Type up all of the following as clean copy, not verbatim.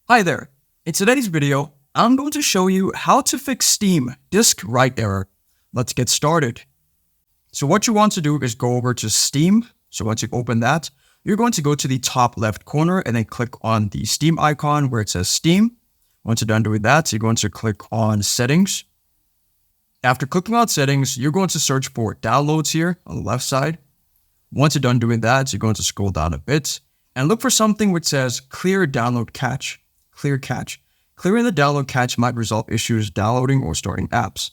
Hi there. In today's video, I'm going to show you how to fix Steam disk write error. Let's get started. So what you want to do is go over to Steam. So once you open that, you're going to go to the top left corner and then click on the Steam icon where it says Steam. Once you're done doing that, you're going to click on Settings. After clicking on Settings, you're going to search for Downloads here on the left side. Once you're done doing that, you're going to scroll down a bit and look for something which says Clear Download Cache. Clear cache. Clearing the download cache might resolve issues downloading or starting apps.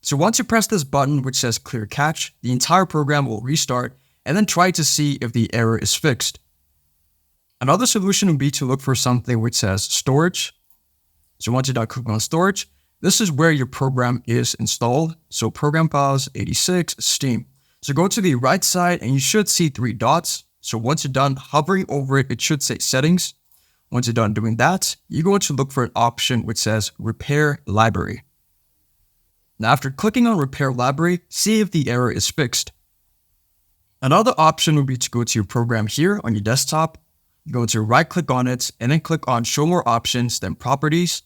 So once you press this button which says Clear Cache, the entire program will restart and then try to see if the error is fixed. Another solution would be to look for something which says Storage. So once you're done clicking on Storage, this is where your program is installed. So Program Files 86 Steam. So go to the right side and you should see 3 dots. So once you're done hovering over it, it should say Settings. Once you're done doing that, you're going to look for an option which says Repair Library. Now after clicking on Repair Library, see if the error is fixed. Another option would be to go to your program here on your desktop. You're going to right click on it and then click on Show More Options, then Properties.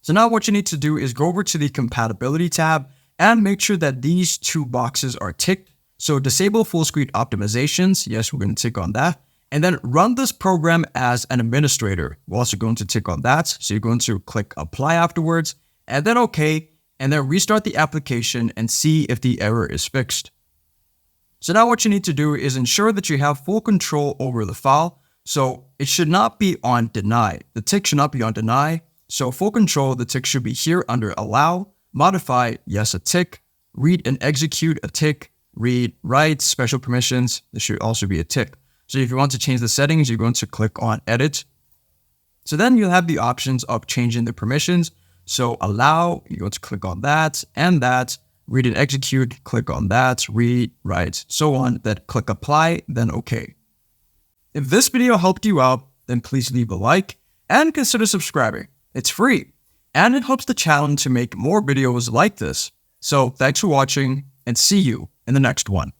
So now what you need to do is go over to the Compatibility tab and make sure that these 2 boxes are ticked. So Disable Full Screen Optimizations, yes, we're going to tick on that. And then run this program as an administrator. We're also going to tick on that. So you're going to click Apply afterwards, and then OK, and then restart the application and see if the error is fixed. So now what you need to do is ensure that you have full control over the file. So it should not be on Deny. The tick should not be on Deny. So full control, the tick should be here under Allow, Modify, yes, a tick, Read and Execute, a tick, Read, Write, Special Permissions, this should also be a tick. So if you want to change the settings, you're going to click on Edit. So then you'll have the options of changing the permissions. So Allow, you're going to click on that and that. Read and Execute, click on that. Read, Write, so on. Then click Apply, then OK. If this video helped you out, then please leave a like and consider subscribing. It's free and it helps the channel to make more videos like this. So thanks for watching and see you in the next one.